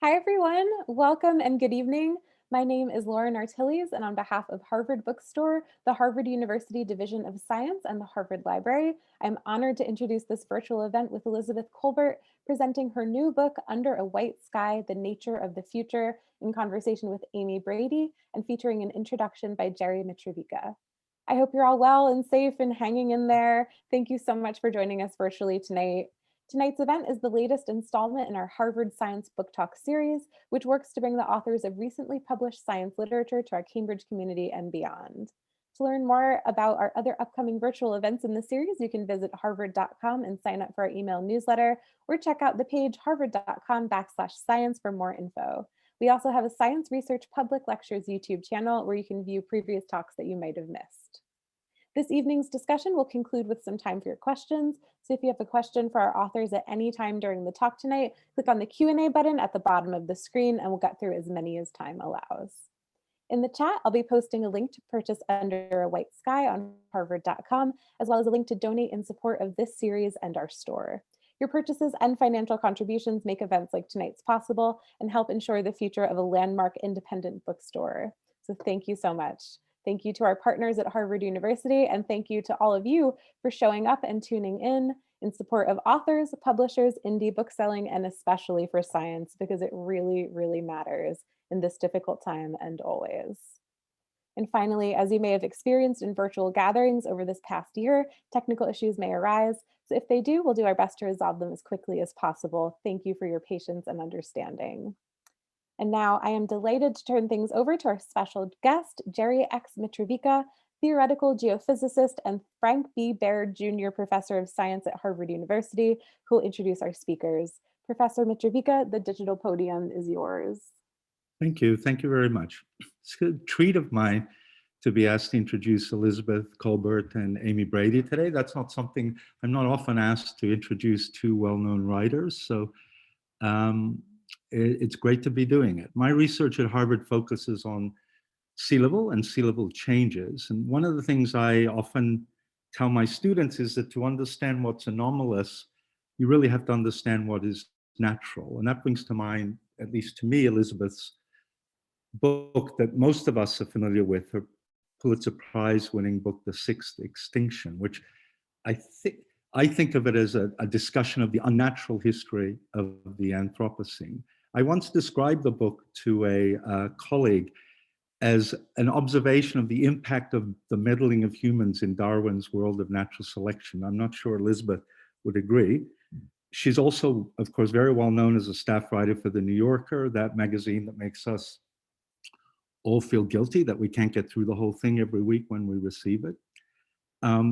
Hi, everyone. Welcome and good evening. My name is Lauren Artilles, and on behalf of Harvard Bookstore, the Harvard University Division of Science, and the Harvard Library, I'm honored to introduce this virtual event with Elizabeth Kolbert, presenting her new book, Under a White Sky, The Nature of the Future, in conversation with Amy Grady, and featuring an introduction by Jerry Mitrovica. I hope you're all well and safe and hanging in there. Thank you so much for joining us virtually tonight. Tonight's event is the latest installment in our Harvard Science Book Talk series, which works to bring the authors of recently published science literature to our Cambridge community and beyond. To learn more about our other upcoming virtual events in the series, you can visit harvard.com and sign up for our email newsletter, or check out the page harvard.com/science for more info. We also have a Science Research Public Lectures YouTube channel where you can view previous talks that you might have missed. This evening's discussion will conclude with some time for your questions. So if you have a question for our authors at any time during the talk tonight, click on the Q&A button at the bottom of the screen and we'll get through as many as time allows. In the chat, I'll be posting a link to purchase Under a White Sky on harvard.com, as well as a link to donate in support of this series and our store. Your purchases and financial contributions make events like tonight's possible and help ensure the future of a landmark independent bookstore. So thank you so much. Thank you to our partners at Harvard University, and thank you to all of you for showing up and tuning in support of authors, publishers, indie bookselling, and especially for science, because it really, really matters in this difficult time and always. And finally, as you may have experienced in virtual gatherings over this past year, technical issues may arise. So if they do, we'll do our best to resolve them as quickly as possible. Thank you for your patience and understanding. And now I am delighted to turn things over to our special guest, Jerry X. Mitrovica, theoretical geophysicist and Frank B. Baird Jr. Professor of Science at Harvard University, who will introduce our speakers. Professor Mitrovica, the digital podium is yours. Thank you. Thank you very much. It's a treat of mine to be asked to introduce Elizabeth Kolbert and Amy Grady today. That's not something, I'm not often asked to introduce two well-known writers. So it's great to be doing it. My research at Harvard focuses on sea level and sea level changes. And one of the things I often tell my students is that to understand what's anomalous, you really have to understand what is natural. And that brings to mind, at least to me, Elizabeth's book that most of us are familiar with, her Pulitzer Prize winning book, The Sixth Extinction, which I think of it as a discussion of the unnatural history of the Anthropocene. I once described the book to a colleague as an observation of the impact of the meddling of humans in Darwin's world of natural selection. I'm not sure Elizabeth would agree. She's also, of course, very well known as a staff writer for The New Yorker, that magazine that makes us all feel guilty that we can't get through the whole thing every week when we receive it.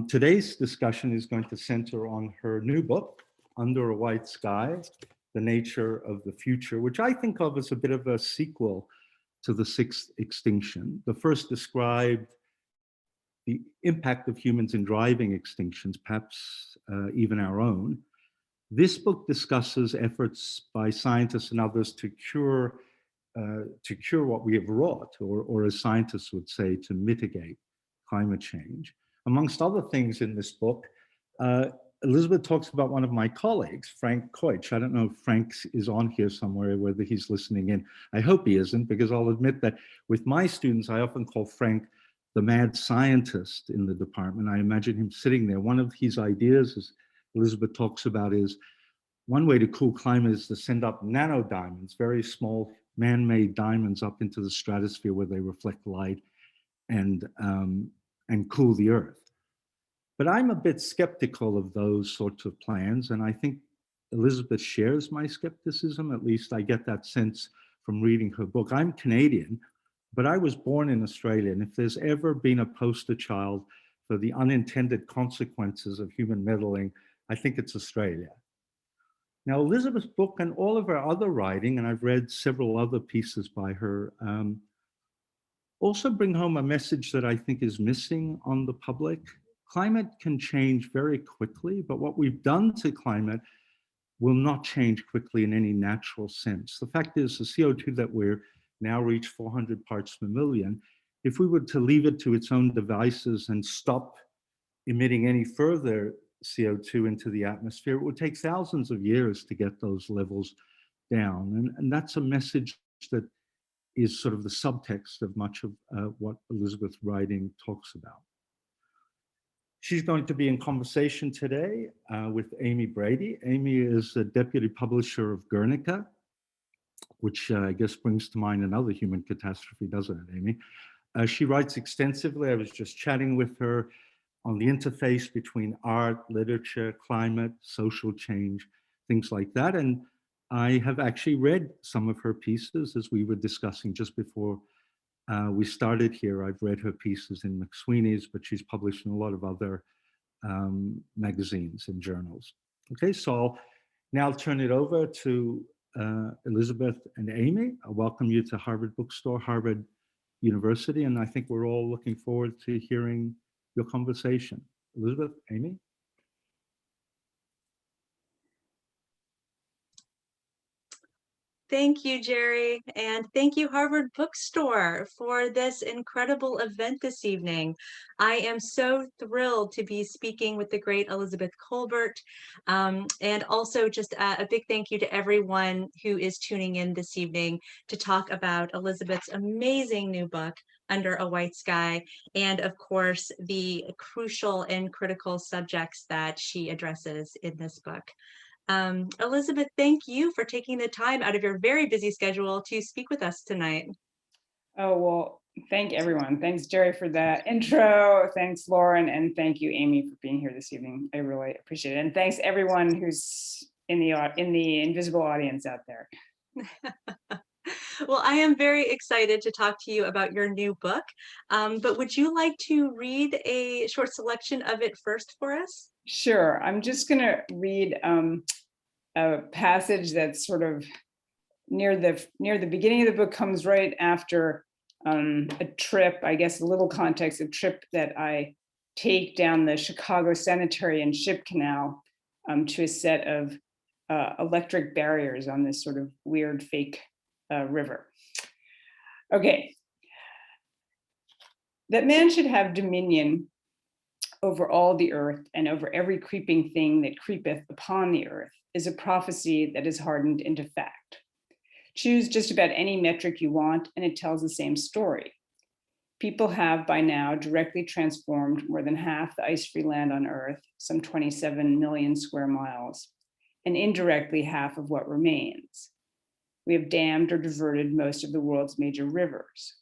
Today's discussion is going to center on her new book, Under a White Sky, The Nature of the Future, which I think of as a bit of a sequel to The Sixth Extinction. The first described the impact of humans in driving extinctions, perhaps even our own. This book discusses efforts by scientists and others to cure what we have wrought, or as scientists would say, to mitigate climate change. Amongst other things in this book, Elizabeth talks about one of my colleagues, Frank Koich. I don't know if Frank is on here somewhere, whether he's listening in. I hope he isn't, because I'll admit that with my students, I often call Frank the mad scientist in the department. I imagine him sitting there. One of his ideas, as Elizabeth talks about, is one way to cool climate is to send up nanodiamonds, very small man-made diamonds up into the stratosphere where they reflect light and cool the earth. But I'm a bit skeptical of those sorts of plans, and I think Elizabeth shares my skepticism. At least I get that sense from reading her book. I'm Canadian, but I was born in Australia, and if there's ever been a poster child for the unintended consequences of human meddling, I think it's Australia. Now, Elizabeth's book and all of her other writing, and I've read several other pieces by her, also bring home a message that I think is missing on the public. Climate can change very quickly, but what we've done to climate will not change quickly in any natural sense. The fact is, the CO2 that we're now reach 400 parts per million, if we were to leave it to its own devices and stop emitting any further CO2 into the atmosphere, it would take thousands of years to get those levels down. And that's a message that is sort of the subtext of much of what Elizabeth's writing talks about. She's going to be in conversation today with Amy Grady. Amy is a deputy publisher of Guernica, which I guess brings to mind another human catastrophe, doesn't it, Amy? She writes extensively. I was just chatting with her on the interface between art, literature, climate, social change, things like that. And I have actually read some of her pieces as we were discussing just before we started here. I've read her pieces in McSweeney's, but she's published in a lot of other magazines and journals. Okay, so I'll now turn it over to Elizabeth and Amy. I welcome you to Harvard Bookstore, Harvard University, and I think we're all looking forward to hearing your conversation. Elizabeth, Amy? Thank you, Jerry, and thank you, Harvard Bookstore, for this incredible event this evening. I am so thrilled to be speaking with the great Elizabeth Kolbert, and also just a big thank you to everyone who is tuning in this evening to talk about Elizabeth's amazing new book, Under a White Sky, and of course, the crucial and critical subjects that she addresses in this book. Elizabeth, thank you for taking the time out of your very busy schedule to speak with us tonight. Oh, well, thank everyone. Thanks, Jerry, for that intro. Thanks, Lauren, and thank you, Amy, for being here this evening. I really appreciate it. And thanks everyone who's in the invisible audience out there. Well, I am very excited to talk to you about your new book, but would you like to read a short selection of it first for us? Sure. I'm just going to read a passage that's sort of near the beginning of the book, comes right after a trip, I guess a little context, a trip that I take down the Chicago Sanitary and Ship Canal to a set of electric barriers on this sort of weird fake river. Okay. That man should have dominion over all the earth and over every creeping thing that creepeth upon the earth is a prophecy that is hardened into fact. Choose just about any metric you want, and it tells the same story. People have by now directly transformed more than half the ice-free land on Earth, some 27 million square miles, and indirectly half of what remains. We have dammed or diverted most of the world's major rivers.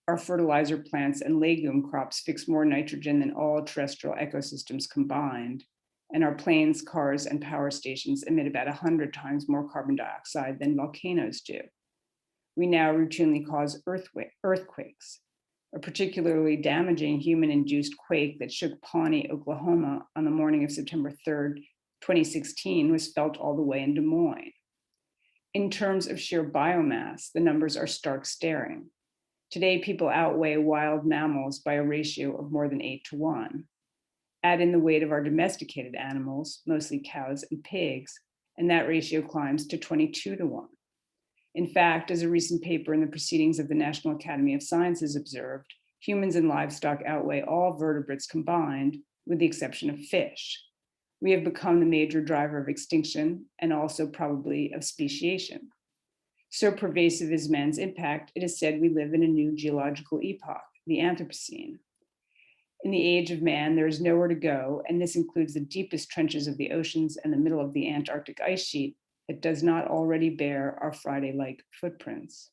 Our fertilizer plants and legume crops fix more nitrogen than all terrestrial ecosystems combined, and our planes, cars, and power stations emit about 100 times more carbon dioxide than volcanoes do. We now routinely cause earthquakes. A particularly damaging human-induced quake that shook Pawnee, Oklahoma on the morning of September 3rd, 2016 was felt all the way in Des Moines. In terms of sheer biomass, the numbers are stark staring. Today, people outweigh wild mammals by a ratio of more than 8-to-1. Add in the weight of our domesticated animals, mostly cows and pigs, and that ratio climbs to 22-to-1. In fact, as a recent paper in the Proceedings of the National Academy of Sciences observed, humans and livestock outweigh all vertebrates combined, with the exception of fish. We have become the major driver of extinction and also probably of speciation. So pervasive is man's impact, it is said we live in a new geological epoch, the Anthropocene. In the age of man, there is nowhere to go, and this includes the deepest trenches of the oceans and the middle of the Antarctic ice sheet that does not already bear our Friday-like footprints.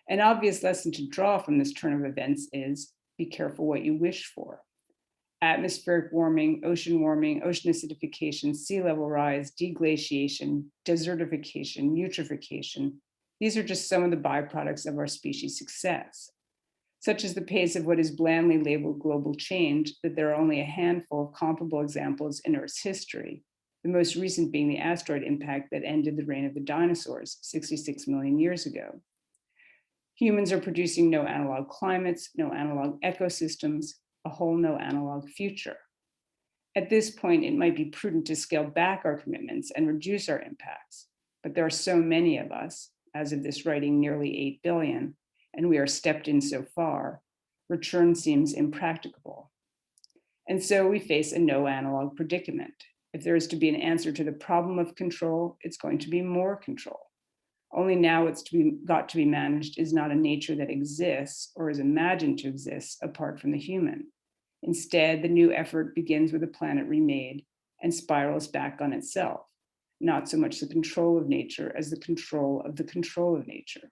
An obvious lesson to draw from this turn of events is be careful what you wish for. Atmospheric warming, ocean acidification, sea level rise, deglaciation, desertification, eutrophication. These are just some of the byproducts of our species' success. Such is the pace of what is blandly labeled global change that there are only a handful of comparable examples in Earth's history, the most recent being the asteroid impact that ended the reign of the dinosaurs 66 million years ago. Humans are producing no analog climates, no analog ecosystems, a whole no analog future. At this point, it might be prudent to scale back our commitments and reduce our impacts, but there are so many of us, as of this writing, nearly 8 billion, and we are stepped in so far, return seems impracticable. And so we face a no analog predicament. If there is to be an answer to the problem of control, it's going to be more control. Only now what's got to be managed is not a nature that exists or is imagined to exist apart from the human. Instead, the new effort begins with a planet remade and spirals back on itself, not so much the control of nature as the control of nature.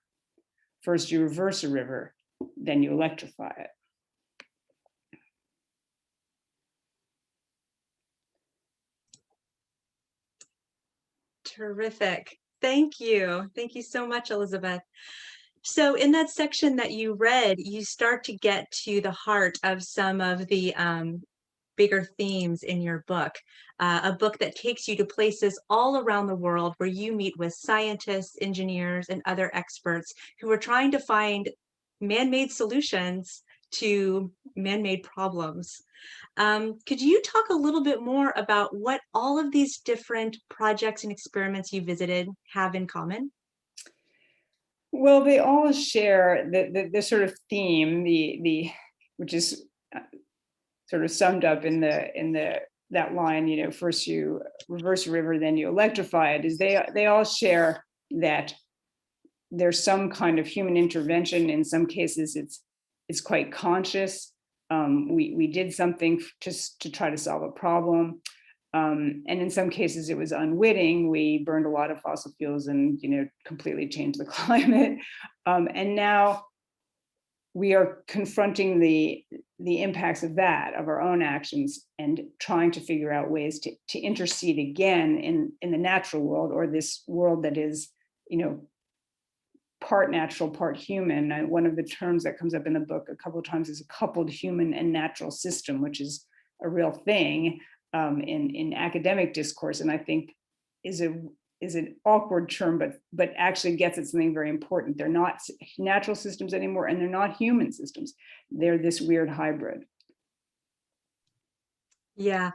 First, you reverse a river, then you electrify it. Terrific. Thank you. Thank you so much, Elizabeth. So in that section that you read, you start to get to the heart of some of the bigger themes in your book, a book that takes you to places all around the world where you meet with scientists, engineers, and other experts who are trying to find man-made solutions to man-made problems. Could you talk a little bit more about what all of these different projects and experiments you visited have in common? Well, they all share the sort of theme, which is sort of summed up in that line, you know, first you reverse a river, then you electrify it, is they all share that there's some kind of human intervention. In some cases, it's quite conscious. We did something just to try to solve a problem. And in some cases it was unwitting. We burned a lot of fossil fuels and, you know, completely changed the climate. And now we are confronting the impacts of that, of our own actions, and trying to figure out ways to intercede again in the natural world, or this world that is, you know, part natural, part human. And one of the terms that comes up in the book a couple of times is a coupled human and natural system, which is a real thing in academic discourse, and I think is an awkward term, but actually gets at something very important. They're not natural systems anymore, and they're not human systems. They're this weird hybrid. Yeah.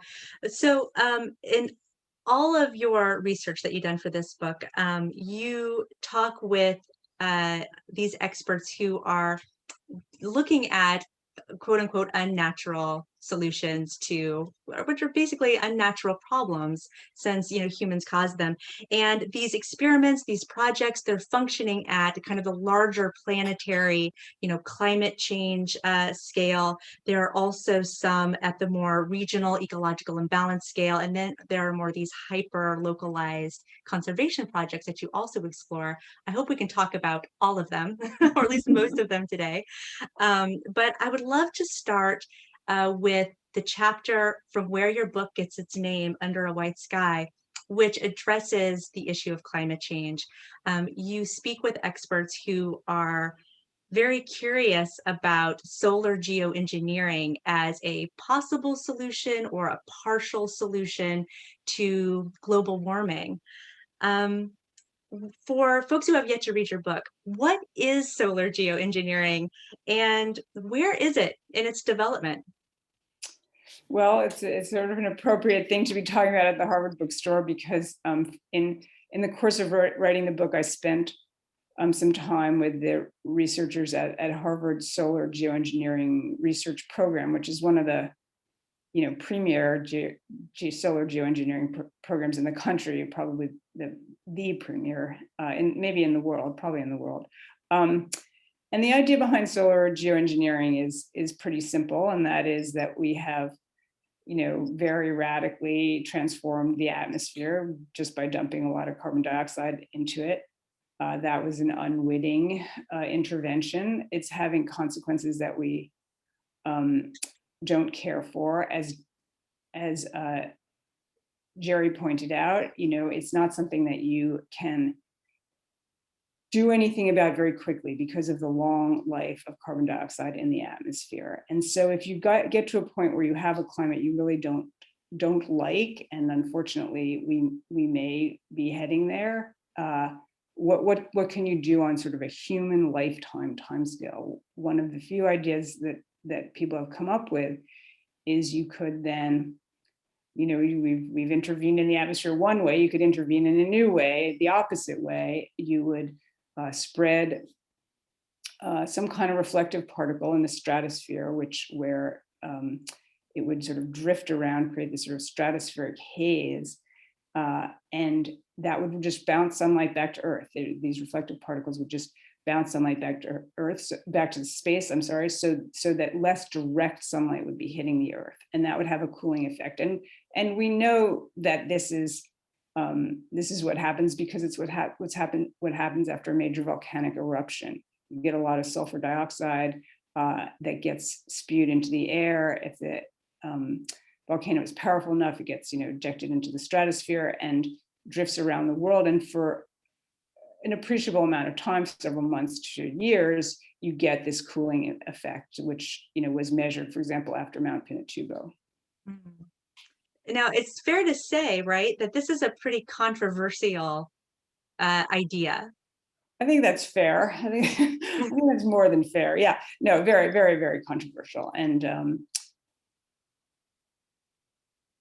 So in all of your research that you've done for this book, you talk with these experts who are looking at quote unquote unnatural solutions to, which are basically unnatural problems, since, you know, humans cause them. And these experiments, these projects, they're functioning at kind of the larger planetary, you know, climate change scale. There are also some at the more regional ecological imbalance scale, and then there are more these hyper localized conservation projects that you also explore. I hope we can talk about all of them, or at least most of them today. But I would love to start with the chapter from where your book gets its name, Under a White Sky, which addresses the issue of climate change. You speak with experts who are very curious about solar geoengineering as a possible solution or a partial solution to global warming. For folks who have yet to read your book, what is solar geoengineering and where is it in its development? Well, it's sort of an appropriate thing to be talking about at the Harvard bookstore, because in the course of writing the book, I spent some time with the researchers at Harvard's Solar Geoengineering Research Program, which is one of the, you know, premier solar geoengineering programs in the country, probably the premier, maybe in the world, probably in the world. And the idea behind solar geoengineering is pretty simple, and that is that we have, you know, very radically transformed the atmosphere just by dumping a lot of carbon dioxide into it. That was an unwitting intervention. It's having consequences that we don't care for, as Jerry pointed out. You know, it's not something that you can do anything about very quickly because of the long life of carbon dioxide in the atmosphere. And so if you get to a point where you have a climate you really don't like, and unfortunately we may be heading there, what can you do on sort of a human lifetime timescale? One of the few ideas that people have come up with is you could then, you know, we've intervened in the atmosphere one way, you could intervene in a new way, the opposite way. You would spread some kind of reflective particle in the stratosphere, where it would sort of drift around, create this sort of stratospheric haze. And that would just bounce sunlight back to Earth. These reflective particles would just bounce sunlight back to Earth, back to the space, I'm sorry, so that less direct sunlight would be hitting the Earth, and that would have a cooling effect. And we know that this is what happens because it's what happens after a major volcanic eruption. You get a lot of sulfur dioxide that gets spewed into the air. If the volcano is powerful enough, it gets ejected into the stratosphere and drifts around the world. And for an appreciable amount of time, several months to years, you get this cooling effect, which was measured, for example, after Mount Pinatubo. Now, it's fair to say, right, that this is a pretty controversial idea. I think that's fair. I think that's more than fair. Yeah, no, very, very, very controversial. And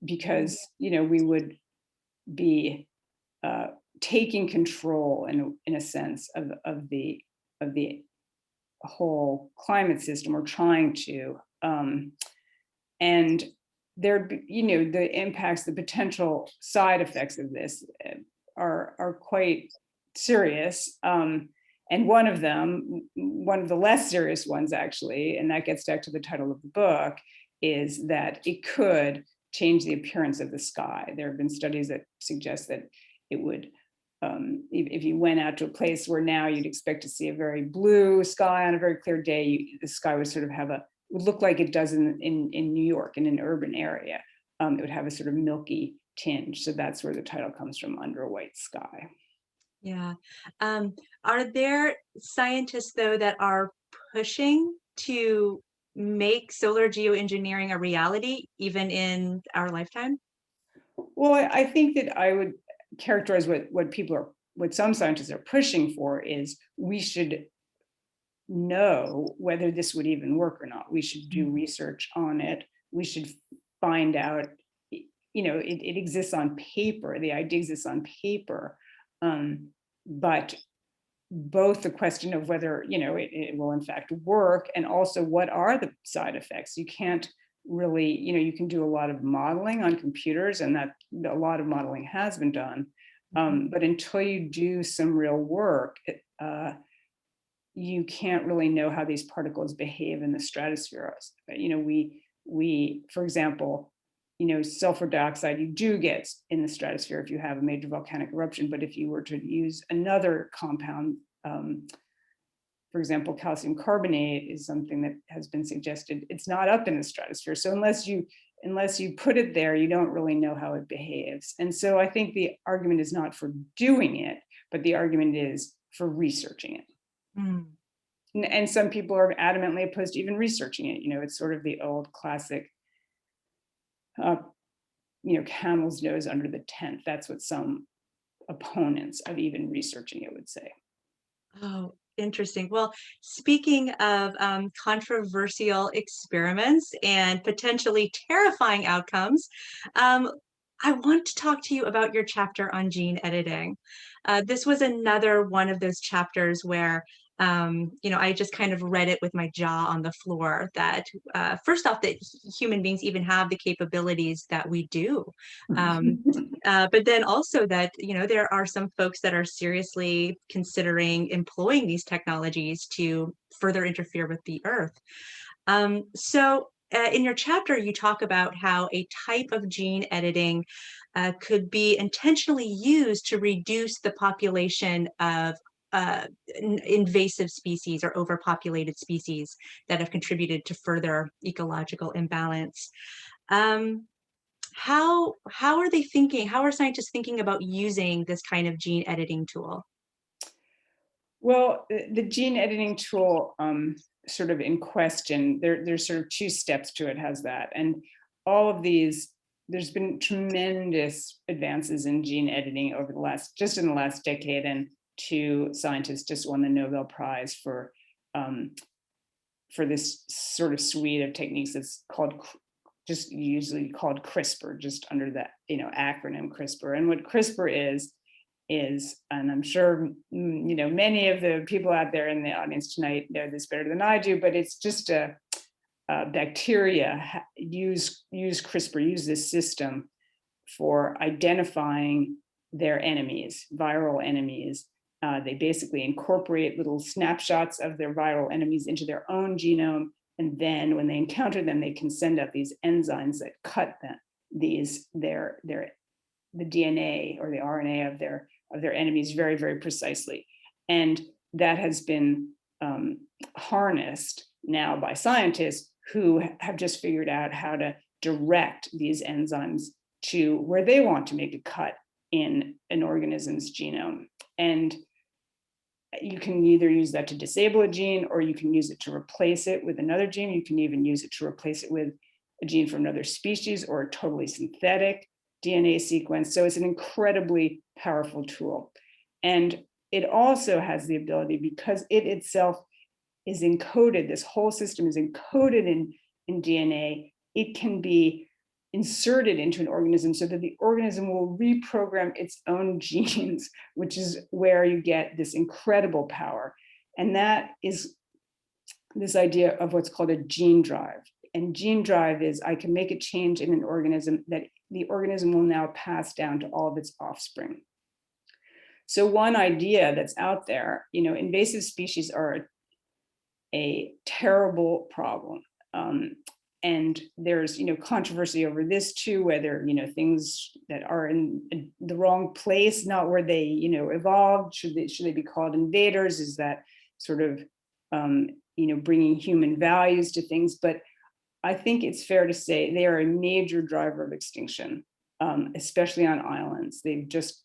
because we would be taking control in a sense of the whole climate system, or trying to, and there, the impacts, the potential side effects of this are quite serious. And one of the less serious ones, actually, and that gets back to the title of the book, is that it could change the appearance of the sky. There have been studies that suggest that it would, if you went out to a place where now you'd expect to see a very blue sky on a very clear day, the sky would sort of would look like it does in New York, in an urban area. It would have a sort of milky tinge. So that's where the title comes from, Under a White Sky. Yeah. Are there scientists, though, that are pushing to make solar geoengineering a reality, even in our lifetime? Well, I think that I would characterize what some scientists are pushing for is we should know whether this would even work or not. We should do research on it. We should find out, it exists on paper, the idea exists on paper, but both the question of whether, it will in fact work, and also what are the side effects. You can't really, you can do a lot of modeling on computers, and that a lot of modeling has been done. But until you do some real work, you can't really know how these particles behave in the stratosphere. We, for example, sulfur dioxide you do get in the stratosphere if you have a major volcanic eruption. But if you were to use another compound, for example, calcium carbonate is something that has been suggested, it's not up in the stratosphere. So unless you put it there, you don't really know how it behaves. And so I think the argument is not for doing it, but the argument is for researching it. And some people are adamantly opposed to even researching it. It's sort of the old classic, camel's nose under the tent. That's what some opponents of even researching it would say. Oh, interesting. Well, speaking of controversial experiments and potentially terrifying outcomes, I want to talk to you about your chapter on gene editing. This was another one of those chapters where I just kind of read it with my jaw on the floor, that first off, that human beings even have the capabilities that we do. But then also that, there are some folks that are seriously considering employing these technologies to further interfere with the earth. So in your chapter, you talk about how a type of gene editing could be intentionally used to reduce the population of invasive species or overpopulated species that have contributed to further ecological imbalance. How are they thinking? How are scientists thinking about using this kind of gene editing tool? Well, the gene editing tool sort of in question, there's sort of two steps to it, has that. And all of these, there's been tremendous advances in gene editing over the last decade, and two scientists just won the Nobel Prize for this sort of suite of techniques that's usually called Crispr, just under that acronym Crispr. And what Crispr is, and I'm sure many of the people out there in the audience tonight know this better than I do, but it's just bacteria use CRISPR, use this system for identifying their enemies, viral enemies. They basically incorporate little snapshots of their viral enemies into their own genome. And then when they encounter them, they can send out these enzymes that cut them, the DNA or the RNA of their enemies very, very precisely. And that has been harnessed now by scientists who have just figured out how to direct these enzymes to where they want to make a cut in an organism's genome. And you can either use that to disable a gene, or you can use it to replace it with another gene. You can even use it to replace it with a gene from another species or a totally synthetic DNA sequence. So it's an incredibly powerful tool. And it also has the ability, because it itself is encoded, this whole system is encoded in DNA, it can be inserted into an organism so that the organism will reprogram its own genes, which is where you get this incredible power. And that is this idea of what's called a gene drive. And gene drive is, I can make a change in an organism that the organism will now pass down to all of its offspring. So one idea that's out there, invasive species are a terrible problem. And there's, controversy over this too, whether, things that are in the wrong place, not where they, evolved, should they be called invaders? Is that sort of, bringing human values to things? But I think it's fair to say they are a major driver of extinction, especially on islands. They've just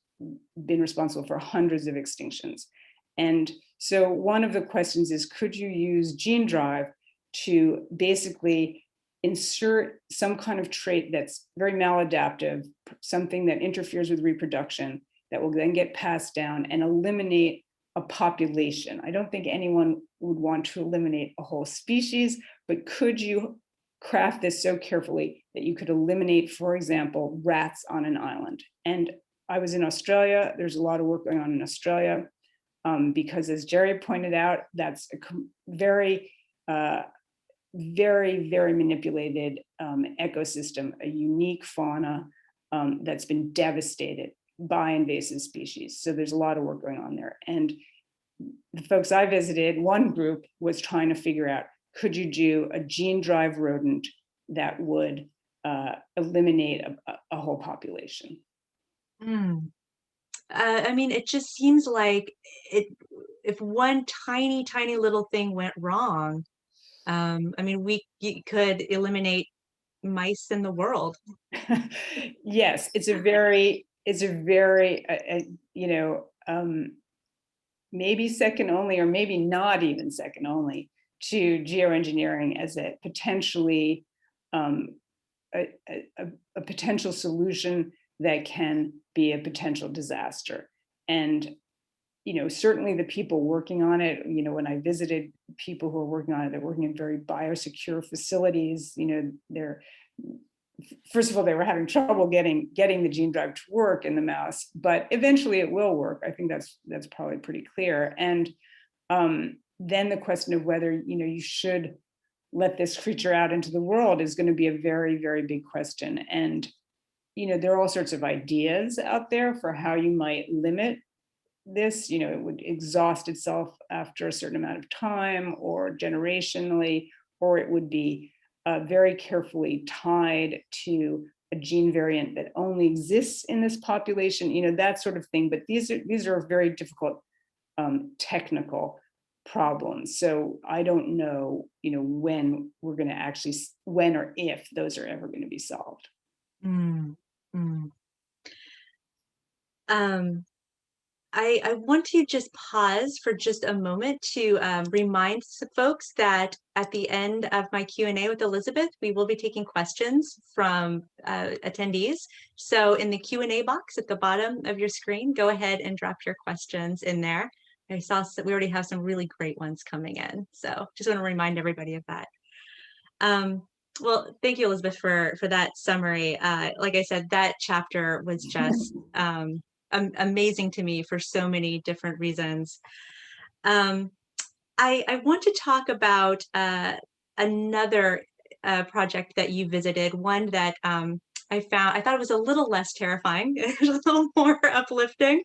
been responsible for hundreds of extinctions. And so one of the questions is, could you use gene drive to basically insert some kind of trait that's very maladaptive, something that interferes with reproduction, that will then get passed down and eliminate a population? I don't think anyone would want to eliminate a whole species, but could you craft this so carefully that you could eliminate, for example, rats on an island? And I was in Australia. There's a lot of work going on in Australia, because as Jerry pointed out, that's a very, very manipulated ecosystem, a unique fauna that's been devastated by invasive species. So there's a lot of work going on there. And the folks I visited, one group was trying to figure out, could you do a gene drive rodent that would eliminate a whole population? I mean, it just seems like if one tiny little thing went wrong, I mean, we could eliminate mice in the world. Yes, it's a very, maybe second only, or maybe not even second only to geoengineering as a potentially a potential solution that can be a potential disaster. And certainly the people working on it, when I visited people who are working on it, they're working in very biosecure facilities. They're, first of all, they were having trouble getting the gene drive to work in the mouse, but eventually it will work. I think that's probably pretty clear. And then the question of whether you should let this creature out into the world is going to be a very, very big question. And there are all sorts of ideas out there for how you might limit this. It would exhaust itself after a certain amount of time, or generationally, or it would be very carefully tied to a gene variant that only exists in this population, that sort of thing. But these are very difficult technical problems. So I don't know, when we're going to actually, when or if those are ever going to be solved. I want to just pause for just a moment to remind folks that at the end of my Q&A with Elizabeth, we will be taking questions from attendees. So in the Q&A box at the bottom of your screen, go ahead and drop your questions in there. I saw that we already have some really great ones coming in. So just want to remind everybody of that. Well, thank you, Elizabeth, for that summary. Like I said, that chapter was just amazing to me for so many different reasons. I want to talk about another project that you visited, one that I thought it was a little less terrifying, a little more uplifting,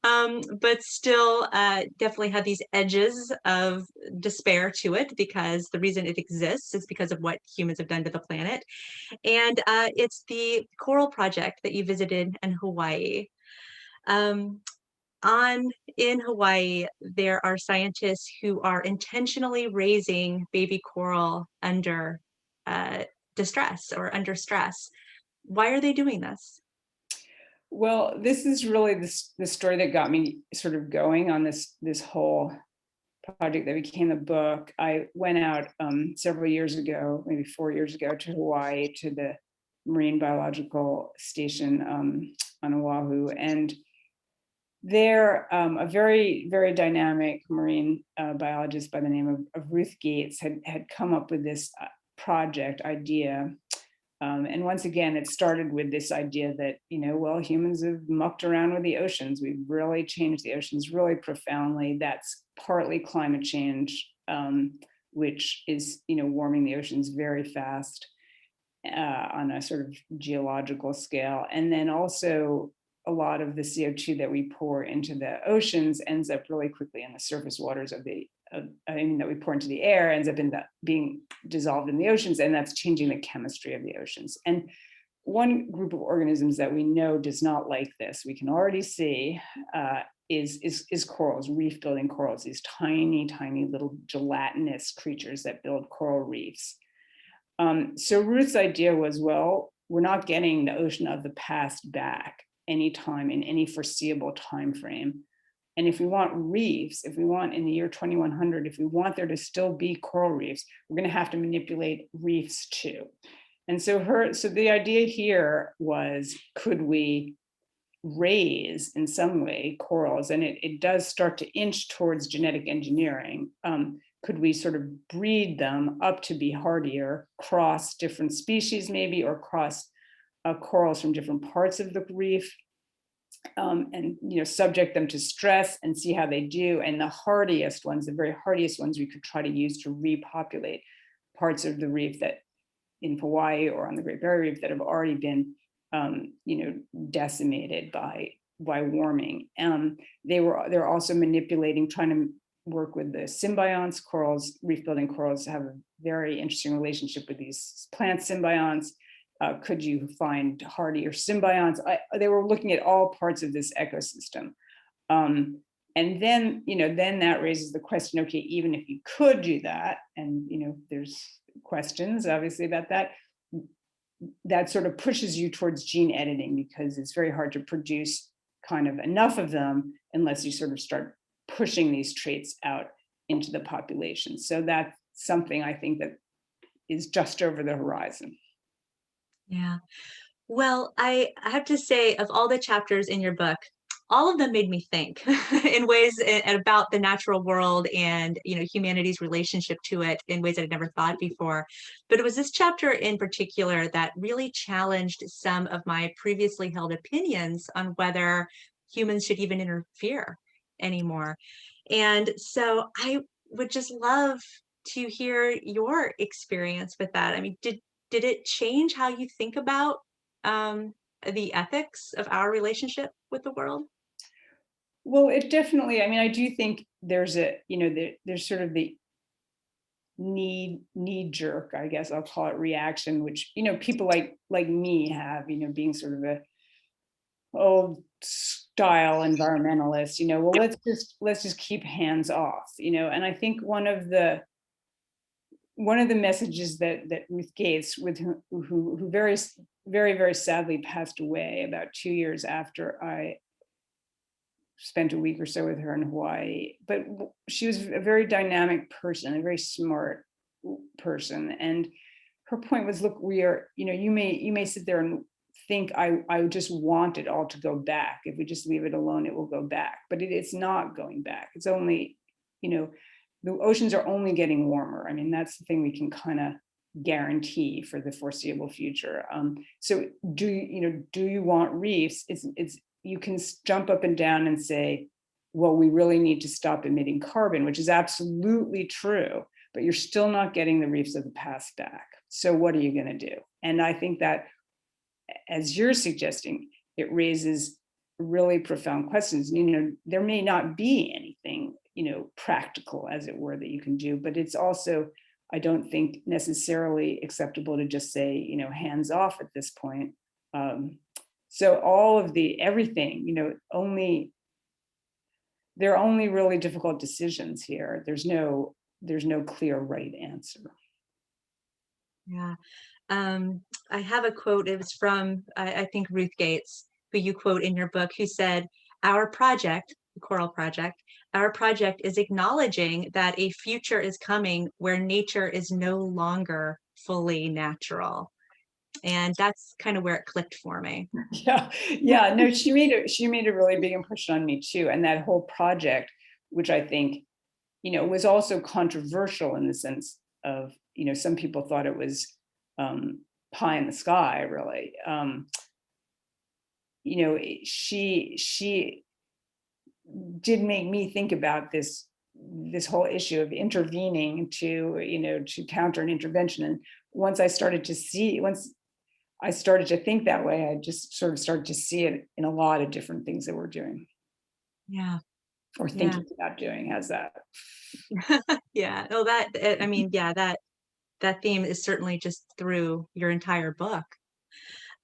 but still definitely had these edges of despair to it, because the reason it exists is because of what humans have done to the planet. And it's the coral project that you visited in Hawaii. Um, in Hawaii, there are scientists who are intentionally raising baby coral under distress or under stress. Why are they doing this? Well, this is really the story that got me sort of going on this whole project that became the book. I went out several years ago, maybe 4 years ago, to Hawaii, to the Marine Biological Station on Oahu, and there, a very, very dynamic marine biologist by the name of Ruth Gates had come up with this project idea. And once again, it started with this idea that, well, humans have mucked around with the oceans. We've really changed the oceans really profoundly. That's partly climate change, which is, warming the oceans very fast on a sort of geological scale. And then also a lot of the CO2 that we pour into the oceans ends up really quickly in the surface waters that we pour into the air ends up being dissolved in the oceans, and that's changing the chemistry of the oceans. And one group of organisms that we know does not like this, we can already see, is corals, reef-building corals, these tiny, tiny little gelatinous creatures that build coral reefs. So Ruth's idea was, well, we're not getting the ocean of the past back anytime in any foreseeable time frame. And if we want reefs, if we want in the year 2100, if we want there to still be coral reefs, we're going to have to manipulate reefs too. And so the idea here was, could we raise in some way corals? And it does start to inch towards genetic engineering. Could we sort of breed them up to be hardier, cross different species maybe, or cross corals from different parts of the reef, and subject them to stress and see how they do. And the hardiest ones, the very hardiest ones, we could try to use to repopulate parts of the reef that in Hawaii or on the Great Barrier Reef that have already been decimated by warming. They're also manipulating, trying to work with the symbionts. Corals, reef-building corals, have a very interesting relationship with these plant symbionts. Could you find hardier symbionts? They were looking at all parts of this ecosystem. And then, then that raises the question, okay, even if you could do that, and, there's questions obviously about that, that sort of pushes you towards gene editing, because it's very hard to produce kind of enough of them unless you sort of start pushing these traits out into the population. So that's something I think that is just over the horizon. Yeah. Well, I have to say, of all the chapters in your book, all of them made me think in ways about the natural world and humanity's relationship to it in ways that I'd never thought before. But it was this chapter in particular that really challenged some of my previously held opinions on whether humans should even interfere anymore. And so I would just love to hear your experience with that. I mean, did it change how you think about the ethics of our relationship with the world? Well, it definitely, I do think there's there's sort of the knee jerk, I guess I'll call it, reaction, which, people like me have, being sort of a old style environmentalist, well, let's just keep hands off, and I think one of the messages that Ruth Gates, who very, very, very sadly passed away about 2 years after I spent a week or so with her in Hawaii, but she was a very dynamic person, a very smart person. And her point was, look, we are, you may sit there and think, I just want it all to go back. If we just leave it alone, it will go back. But it's not going back. It's only, the oceans are only getting warmer. That's the thing we can kind of guarantee for the foreseeable future. So do you want reefs? You can jump up and down and say, well, we really need to stop emitting carbon, which is absolutely true, but you're still not getting the reefs of the past back. So what are you going to do? And I think that as you're suggesting, it raises really profound questions. There may not be anything, practical, as it were, that you can do, but it's also, I don't think, necessarily acceptable to just say, hands off at this point. So all of everything, there are only really difficult decisions here. There's no clear right answer. Yeah. I have a quote. It was from, I think, Ruth Gates, who you quote in your book, who said, "Our project, the Coral Project, our project is acknowledging that a future is coming where nature is no longer fully natural." And that's kind of where it clicked for me. Yeah. No, she made a really big impression on me too. And that whole project, which I think, was also controversial in the sense of, some people thought it was pie in the sky, really. She did make me think about this whole issue of intervening to counter an intervention. And once I started to think that way, I just sort of started to see it in a lot of different things that we're doing. Yeah. Or thinking about doing. How's that? Yeah. Oh, that theme is certainly just through your entire book.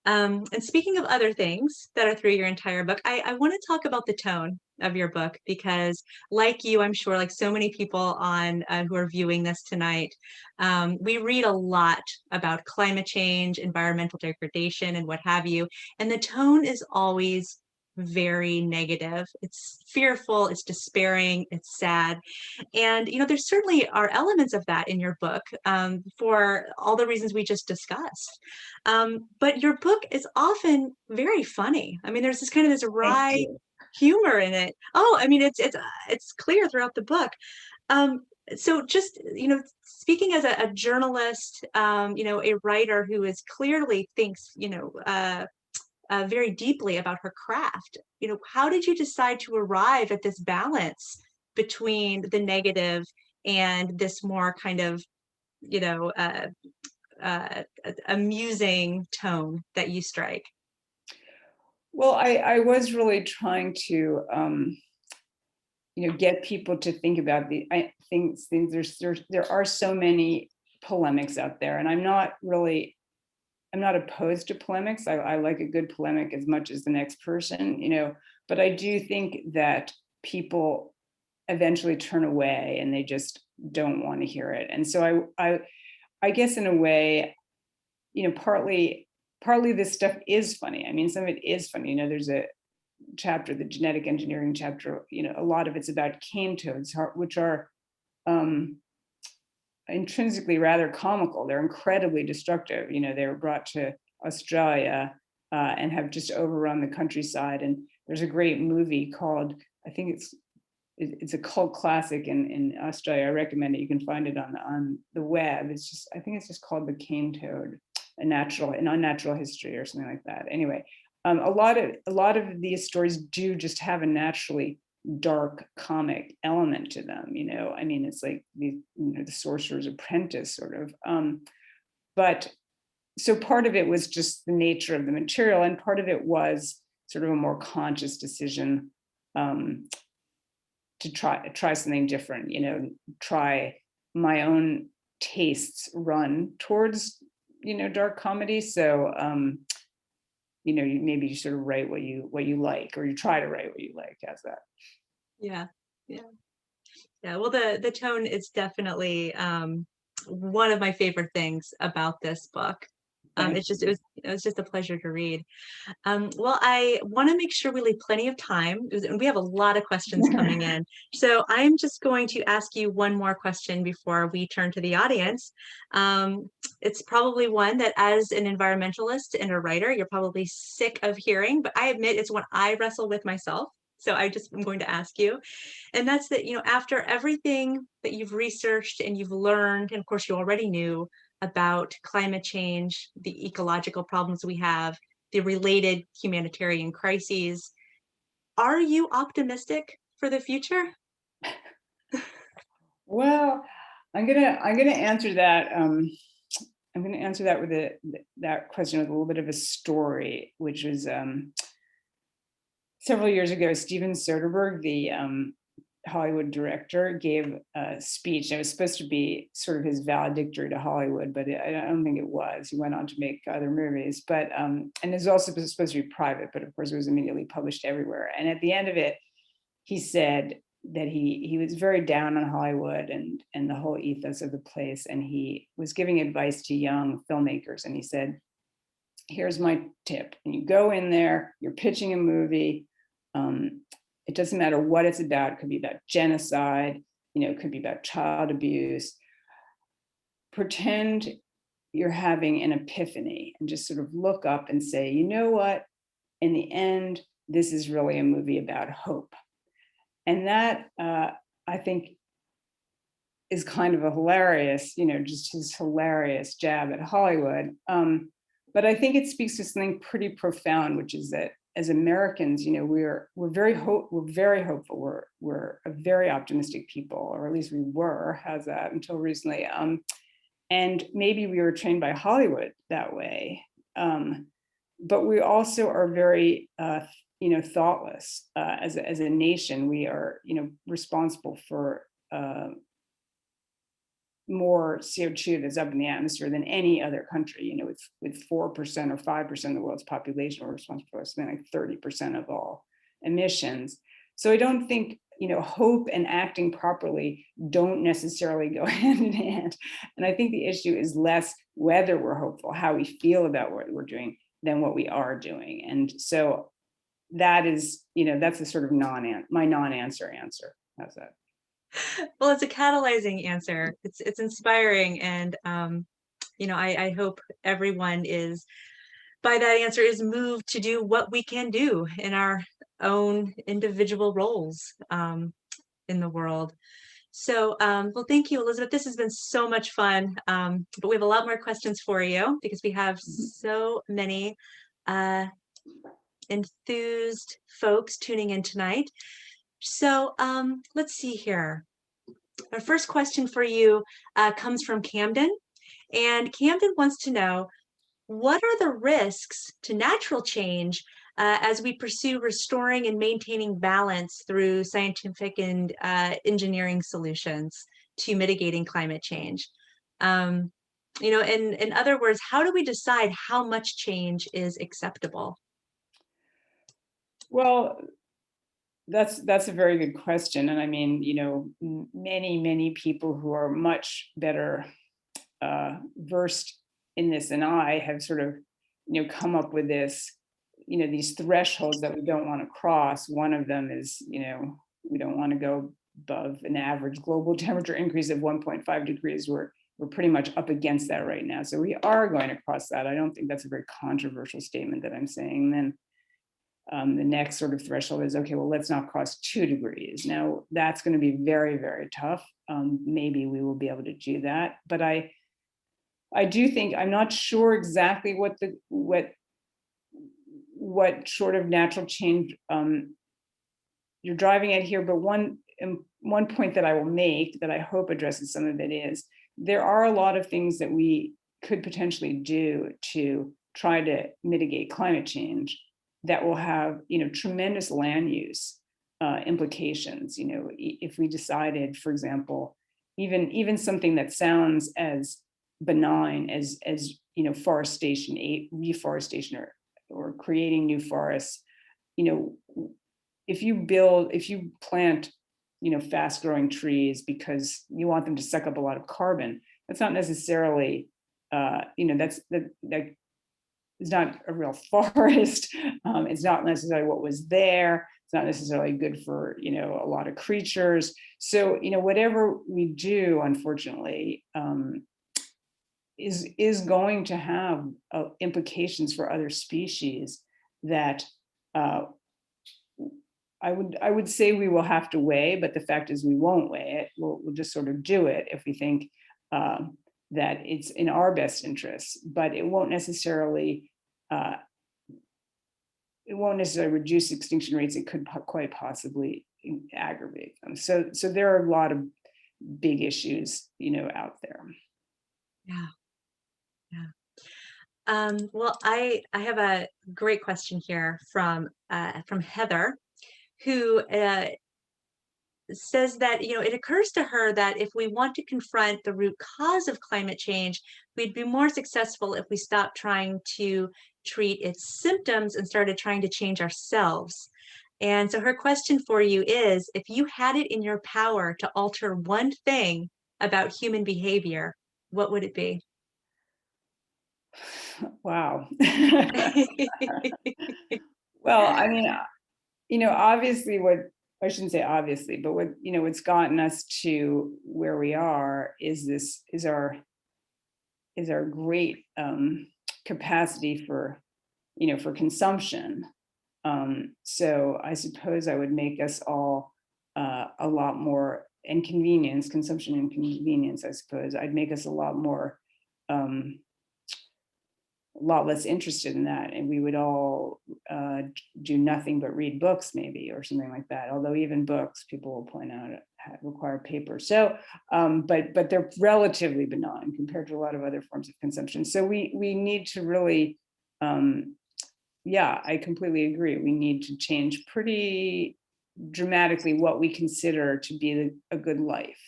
And speaking of other things that are through your entire book, I want to talk about the tone of your book, because like you, I'm sure, like so many people on who are viewing this tonight, we read a lot about climate change, environmental degradation, and what have you. And the tone is always very negative. It's fearful, it's despairing, it's sad. And, there certainly are elements of that in your book, for all the reasons we just discussed. But your book is often very funny. I mean, there's this wry humor in it. Oh, I mean, it's clear throughout the book. So just, speaking as a journalist, a writer who is clearly thinks, very deeply about her craft, how did you decide to arrive at this balance between the negative and this more kind of, amusing tone that you strike? Well, I was really trying to, get people to think about things. There are so many polemics out there, and I'm not opposed to polemics. I like a good polemic as much as the next person, but I do think that people eventually turn away and they just don't want to hear it. And so I guess in a way, partly this stuff is funny. I mean, some of it is funny. There's a chapter, the genetic engineering chapter, a lot of it's about cane toads, which are intrinsically rather comical. They're incredibly destructive. They were brought to Australia and have just overrun the countryside. And there's a great movie called, I think it's a cult classic in Australia. I recommend it. You can find it on the web. I think it's just called The Cane Toad, an unnatural history or something like that. Anyway, a lot of these stories do just have a naturally dark comic element to them. I mean, it's like the Sorcerer's Apprentice sort of. But so part of it was just the nature of the material, and part of it was sort of a more conscious decision to try something different. Try my own tastes run towards dark comedy. So maybe you sort of write what you like, or you try to write what you like. How's that? Yeah. Well, the tone is definitely one of my favorite things about this book. It was just a pleasure to read. Well, I want to make sure we leave plenty of time, and we have a lot of questions coming in. So I'm just going to ask you one more question before we turn to the audience. It's probably one that, as an environmentalist and a writer, you're probably sick of hearing, but I admit it's one I wrestle with myself. So I'm going to ask you, and that's that, after everything that you've researched and you've learned, and of course you already knew about climate change, the ecological problems we have, the related humanitarian crises, are you optimistic for the future? Well, I'm gonna answer that I'm going to answer that with that question with a little bit of a story, which was several years ago. Steven Soderbergh, the Hollywood director, gave a speech. It was supposed to be sort of his valedictory to Hollywood, but I don't think it was. He went on to make other movies, but and it was also supposed to be private, but of course it was immediately published everywhere. And at the end of it, he said that he was very down on Hollywood and the whole ethos of the place, and he was giving advice to young filmmakers. And he said, "Here's my tip: when you go in there, you're pitching a movie. It doesn't matter what it's about. It could be about genocide, it could be about child abuse. Pretend you're having an epiphany and just sort of look up and say, you know what? In the end, this is really a movie about hope." And that, I think, is kind of a hilarious, just his hilarious jab at Hollywood. But I think it speaks to something pretty profound, which is that as Americans, we're very hopeful. We're a very optimistic people, or at least we were, as that until recently. And maybe we were trained by Hollywood that way. But we also are very thoughtless. As a nation, we are responsible for more CO2 that's up in the atmosphere than any other country. With 4% or 5% of the world's population, we're responsible for something like 30% of all emissions. So I don't think hope and acting properly don't necessarily go hand in hand. And I think the issue is less whether we're hopeful, how we feel about what we're doing, than what we are doing. And so that is, that's a sort of my non-answer answer. How's that? Well, it's a catalyzing answer. It's inspiring, and I hope everyone is, by that answer, is moved to do what we can do in our own individual roles in the world. So, well, thank you, Elizabeth. This has been so much fun, but we have a lot more questions for you because we have so many enthused folks tuning in tonight. So let's see here. Our first question for you comes from Camden, and Camden wants to know, what are the risks to natural change as we pursue restoring and maintaining balance through scientific and engineering solutions to mitigating climate change? In other words, how do we decide how much change is acceptable? Well, that's a very good question. And I mean, many people who are much better versed in this than I have sort of, come up with this, these thresholds that we don't want to cross. One of them is, we don't want to go above an average global temperature increase of 1.5 degrees. We're pretty much up against that right now. So we are going to cross that. I don't think that's a very controversial statement that I'm saying. Then the next sort of threshold is, okay, well, let's not cross 2 degrees. Now, that's going to be very, very tough. Maybe we will be able to do that. But I do think, I'm not sure exactly what sort of natural change you're driving at here. But one point that I will make that I hope addresses some of it is, there are a lot of things that we could potentially do to try to mitigate climate change that will have, tremendous land use implications. If we decided, for example, even something that sounds as benign as forestation, reforestation, or creating new forests. If you plant, fast growing trees because you want them to suck up a lot of carbon, that's not necessarily, that is not a real forest. It's not necessarily what was there. It's not necessarily good for, a lot of creatures. So, whatever we do, unfortunately, is going to have implications for other species that I would say we will have to weigh, but the fact is we won't weigh it. We'll just sort of do it if we think that it's in our best interests, but it won't necessarily reduce extinction rates. It could quite possibly aggravate them. So there are a lot of big issues, out there. Yeah. Yeah. Well, I have a great question here from Heather, who says that, it occurs to her that if we want to confront the root cause of climate change, we'd be more successful if we stopped trying to treat its symptoms and started trying to change ourselves. And so her question for you is, if you had it in your power to alter one thing about human behavior, what would it be? Wow. Well, I mean, obviously I shouldn't say obviously, but what's gotten us to where we are is our great capacity for, for consumption. So I suppose I would make us all a lot more consumption and convenience, I suppose. I'd make us a lot more, a lot less interested in that, and we would all do nothing but read books, maybe, or something like that. Although even books, people will point out, require paper. So, but they're relatively benign compared to a lot of other forms of consumption. So we need to really, yeah, I completely agree. We need to change pretty dramatically what we consider to be a good life,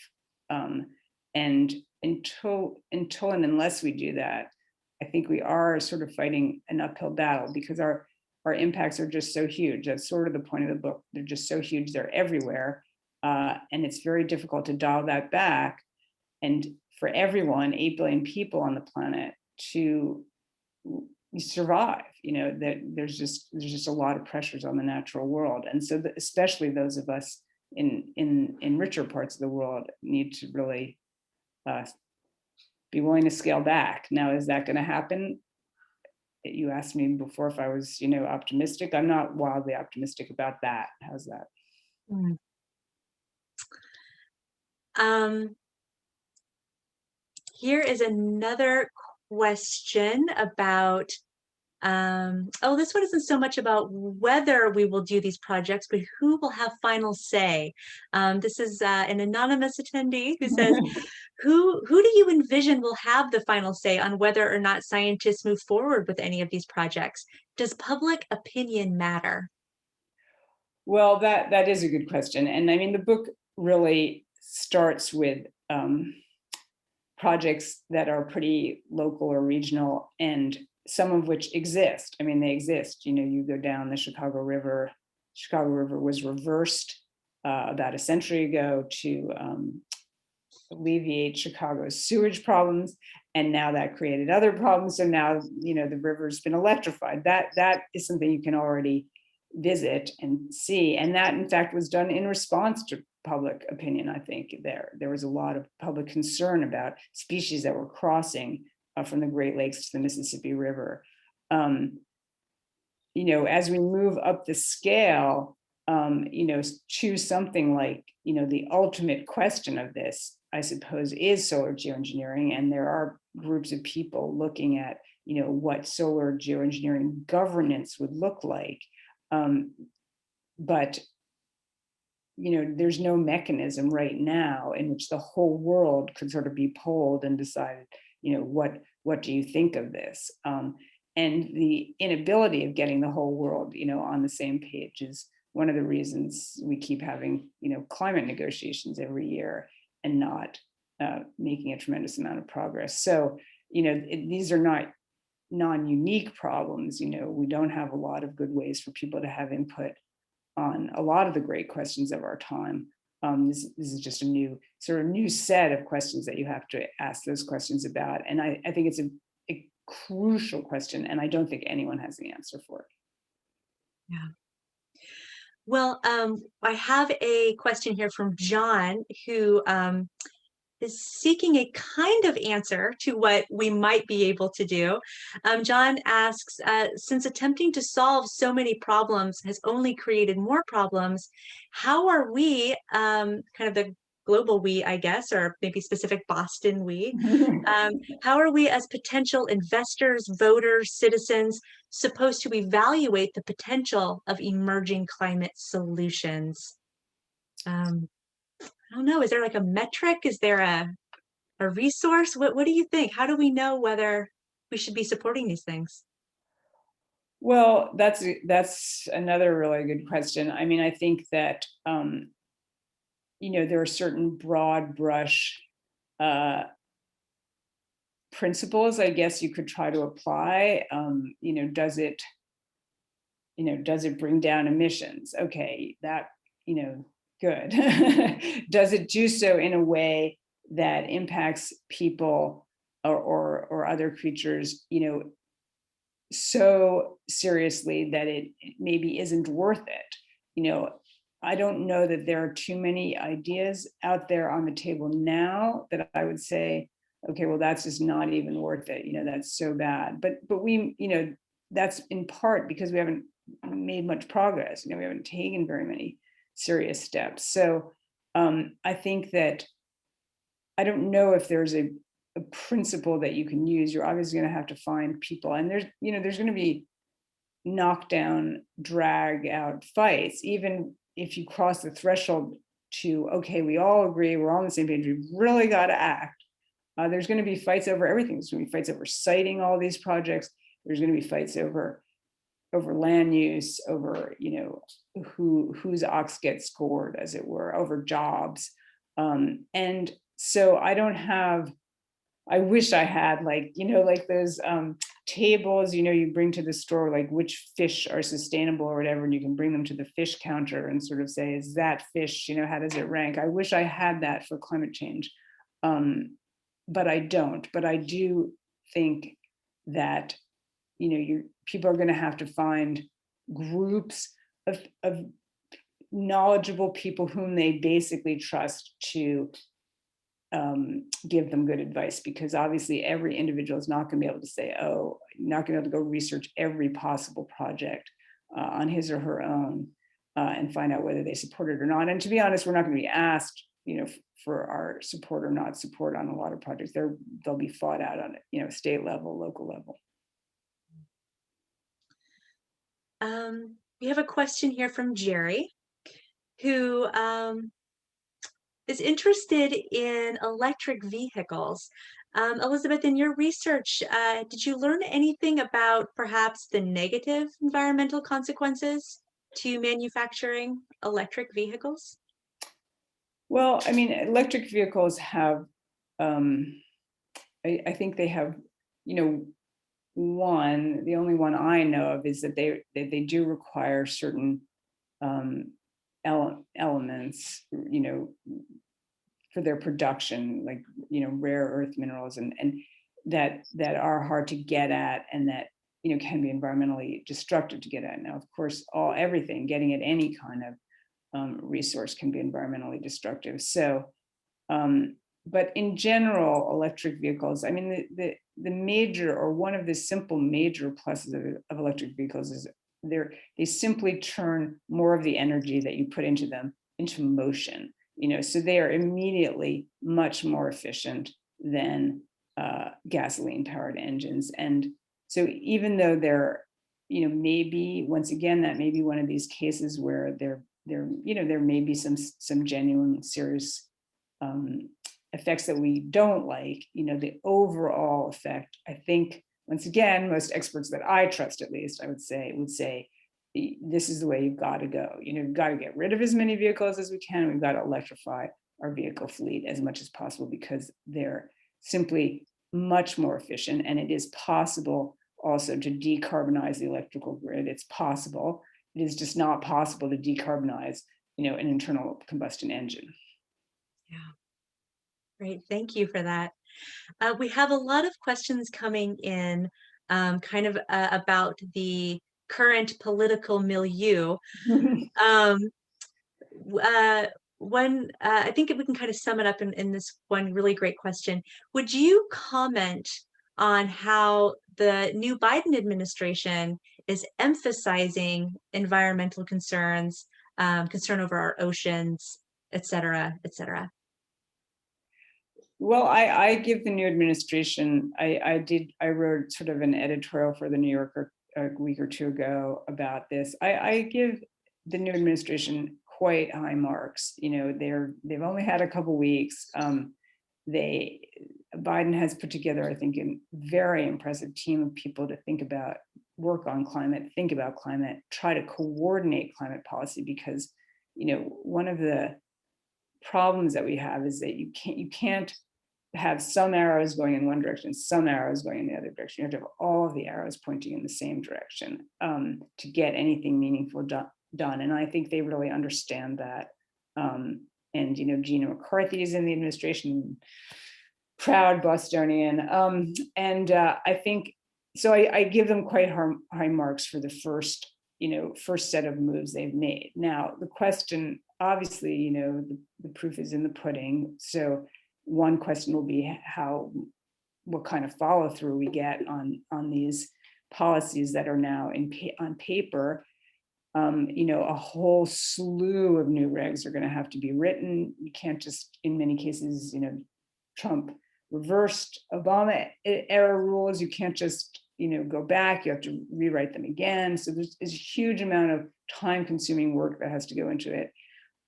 and until and unless we do that, I think we are sort of fighting an uphill battle, because our impacts are just so huge. That's sort of the point of the book. They're just so huge. They're everywhere. And it's very difficult to dial that back. And for everyone, 8 billion people on the planet, to survive, that there's just a lot of pressures on the natural world. And so especially those of us in richer parts of the world need to really be willing to scale back. Now, is that going to happen? You asked me before if I was, optimistic. I'm not wildly optimistic about that. How's that? Mm. Here is another question about, this one isn't so much about whether we will do these projects, but who will have final say. This is an anonymous attendee who says, who do you envision will have the final say on whether or not scientists move forward with any of these projects? Does public opinion matter? Well, that is a good question. And I mean, the book really starts with projects that are pretty local or regional, and some of which exist. I mean, they exist. You go down the Chicago River was reversed about a century ago to alleviate Chicago's sewage problems, and now that created other problems. So now, the river's been electrified. That is something you can already visit and see, and that in fact was done in response to public opinion. I think there was a lot of public concern about species that were crossing from the Great Lakes to the Mississippi River. As we move up the scale, choose something like, the ultimate question of this, I suppose, is solar geoengineering. And there are groups of people looking at, what solar geoengineering governance would look like. But there's no mechanism right now in which the whole world could sort of be polled and decided, what do you think of this? And the inability of getting the whole world, on the same page is one of the reasons we keep having, climate negotiations every year and not making a tremendous amount of progress. So, these are not non-unique problems. We don't have a lot of good ways for people to have input on a lot of the great questions of our time. This is just a new set of questions that you have to ask those questions about. And I think it's a crucial question, and I don't think anyone has the answer for it. Yeah. Well, I have a question here from John, who is seeking a kind of answer to what we might be able to do. John asks, since attempting to solve so many problems has only created more problems, how are we, kind of the global we, I guess, or maybe specific Boston we, how are we as potential investors, voters, citizens, supposed to evaluate the potential of emerging climate solutions? I don't know, is there like a metric? Is there a resource? What do you think? How do we know whether we should be supporting these things? Well, that's another really good question. I mean, I think that there are certain broad brush principles, I guess, you could try to apply. Does it bring down emissions? Okay, that, good. Does it do so in a way that impacts people or other creatures, so seriously that it maybe isn't worth it? I don't know that there are too many ideas out there on the table now that I would say, okay, well, that's just not even worth it. That's so bad. But we, that's in part because we haven't made much progress. We haven't taken very many serious steps. So I think that I don't know if there's a principle that you can use. You're obviously going to have to find people, and there's going to be knockdown, drag out fights, even if you cross the threshold to, okay, we all agree, we're all on the same page, we've really got to act. There's going to be fights over everything. There's going to be fights over siting all these projects. There's going to be fights over land use, over whose ox gets scored, as it were, over jobs. And so I wish I had like those tables, you bring to the store, like which fish are sustainable or whatever, and you can bring them to the fish counter and sort of say, is that fish, how does it rank? I wish I had that for climate change. But I don't. But I do think that, people are going to have to find groups of knowledgeable people whom they basically trust to give them good advice, because obviously every individual is not going to be able to say, oh, not going to be able to go research every possible project on his or her own and find out whether they support it or not. And to be honest, we're not going to be asked, for our support or not support on a lot of projects. They'll be fought out on state level, local level. We have a question here from Jerry, who is interested in electric vehicles. Elizabeth, in your research, did you learn anything about perhaps the negative environmental consequences to manufacturing electric vehicles? Well, I mean, electric vehicles have, I think they have, the only one I know of is that they do require certain elements, for their production, like, rare earth minerals and that are hard to get at, and that, can be environmentally destructive to get at. Now, of course, everything getting at any kind of resource can be environmentally destructive. So, but in general, electric vehicles, I mean, the major, or one of the simple major pluses of electric vehicles is they simply turn more of the energy that you put into them into motion. So they are immediately much more efficient than gasoline powered engines. And so even though they're, maybe, once again, that may be one of these cases where there may be some genuine serious effects that we don't like, the overall effect, I think, once again, most experts that I trust, at least, would say this is the way you've got to go. You've got to get rid of as many vehicles as we can. We've got to electrify our vehicle fleet as much as possible, because they're simply much more efficient. And it is possible also to decarbonize the electrical grid. It's possible. It is just not possible to decarbonize, an internal combustion engine. Yeah. Great. Thank you for that. We have a lot of questions coming in about the current political milieu. I think we can kind of sum it up in this one really great question. Would you comment on how the new Biden administration is emphasizing environmental concerns, concern over our oceans, et cetera, et cetera? Well, I give the new administration, I wrote sort of an editorial for the New Yorker a week or two ago about this. I give the new administration quite high marks. They've only had a couple weeks. Biden has put together, I think, a very impressive team of people to work on climate, think about climate, try to coordinate climate policy, because, one of the problems that we have is that you can't have some arrows going in one direction, some arrows going in the other direction. You have to have all of the arrows pointing in the same direction to get anything meaningful done. And I think they really understand that. And Gina McCarthy is in the administration, proud Bostonian. I think, so I give them quite high marks for the first set of moves they've made. Now, the question, obviously, the proof is in the pudding. So one question will be what kind of follow through we get on these policies that are now on paper. A whole slew of new regs are going to have to be written. You can't just, in many cases, Trump reversed Obama era rules. You can't just, go back. You have to rewrite them again. So there's a huge amount of time-consuming work that has to go into it.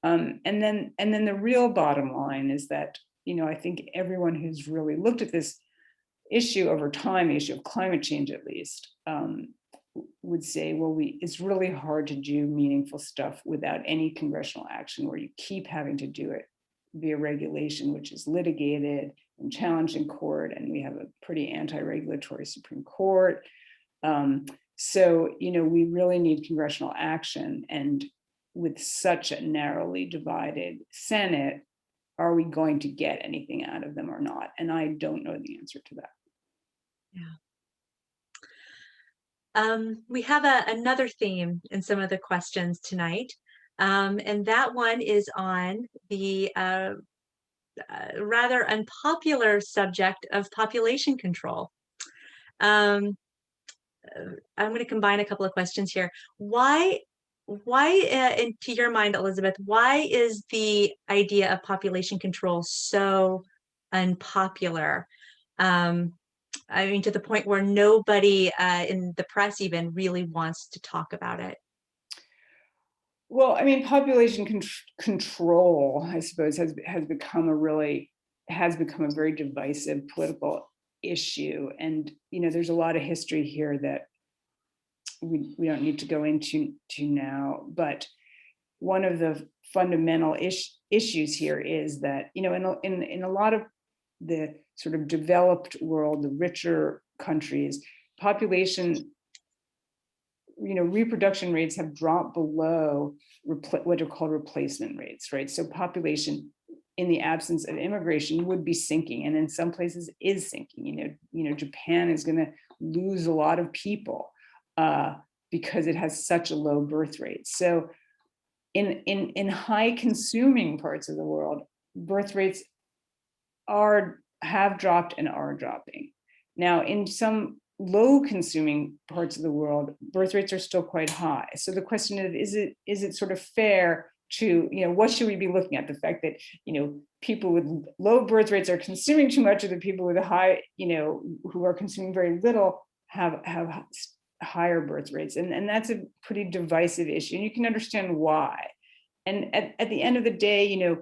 And then the real bottom line is that, I think everyone who's really looked at this issue over time, the issue of climate change at least, would say, well, it's really hard to do meaningful stuff without any congressional action, where you keep having to do it via regulation, which is litigated and challenged in court, and we have a pretty anti-regulatory Supreme Court. So we really need congressional action, and with such a narrowly divided Senate, are we going to get anything out of them or not? And I don't know the answer to that. Yeah. We have another theme in some of the questions tonight, and that one is on the rather unpopular subject of population control. I'm going to combine a couple of questions here. Why, to your mind, Elizabeth, why is the idea of population control so unpopular? I mean, to the point where nobody in the press even really wants to talk about it. Well, I mean, population control, I suppose, has become a very divisive political issue. And, there's a lot of history here that we don't need to go into now. But one of the fundamental issues here is that, in a lot of the sort of developed world, the richer countries, population, reproduction rates have dropped below what are called replacement rates, right? So population, in the absence of immigration, would be sinking, and in some places is sinking. Japan is going to lose a lot of people because it has such a low birth rate. So in high consuming parts of the world, birth rates have dropped and are dropping. Now, in some low consuming parts of the world, birth rates are still quite high. So the question is it sort of fair to, what should we be looking at? The fact that, people with low birth rates are consuming too much, or the people with a high, who are consuming very little have higher birth rates. And that's a pretty divisive issue. And you can understand why. And at the end of the day,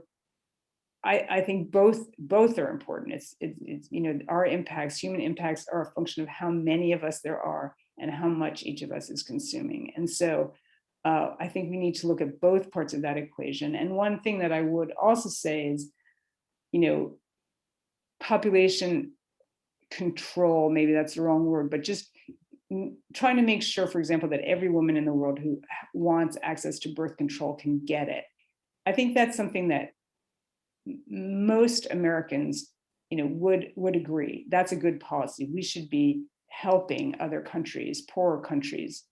I think both are important. It's our impacts, human impacts, are a function of how many of us there are and how much each of us is consuming. And so I think we need to look at both parts of that equation. And one thing that I would also say is, population control, maybe that's the wrong word, but just trying to make sure, for example, that every woman in the world who wants access to birth control can get it. I think that's something that most Americans, would agree. That's a good policy. We should be helping other countries, poorer countries,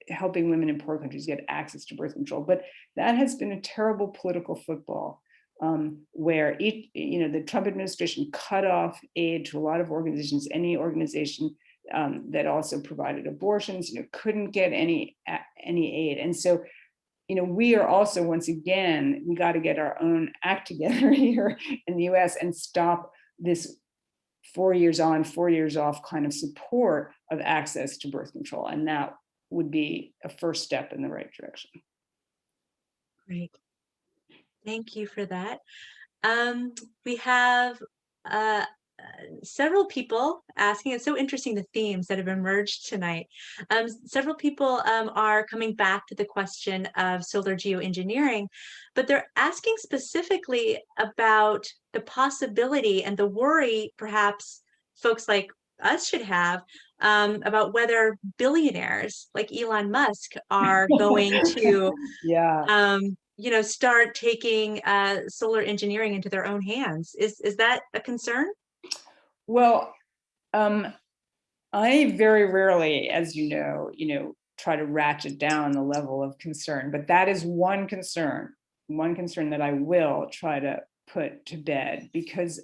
helping women in poor countries get access to birth control. But that has been a terrible political football, where the Trump administration cut off aid to a lot of organizations. Any organization that also provided abortions, couldn't get any aid. And so, we are also, once again, we got to get our own act together here in the US and stop this 4 years on, 4 years off kind of support of access to birth control. And that would be a first step in the right direction. Great. Thank you for that. We have several people asking, it's so interesting the themes that have emerged tonight. Several people are coming back to the question of solar geoengineering, but they're asking specifically about the possibility and the worry perhaps folks like us should have about whether billionaires like Elon Musk are going to Yeah. start taking solar engineering into their own hands. Is that a concern? Well, I very rarely, as you know, try to ratchet down the level of concern, but that is one concern that I will try to put to bed, because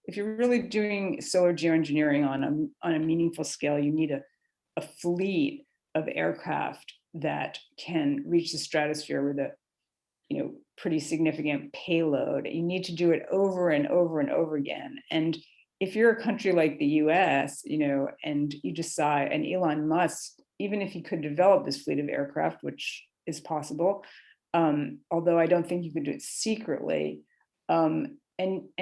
if you're really doing solar geoengineering on a meaningful scale, you need a fleet of aircraft that can reach the stratosphere with a pretty significant payload. You need to do it over and over and over again. And if you're a country like the US, and you decide, and Elon Musk, even if he could develop this fleet of aircraft, which is possible, although I don't think you could do it secretly, and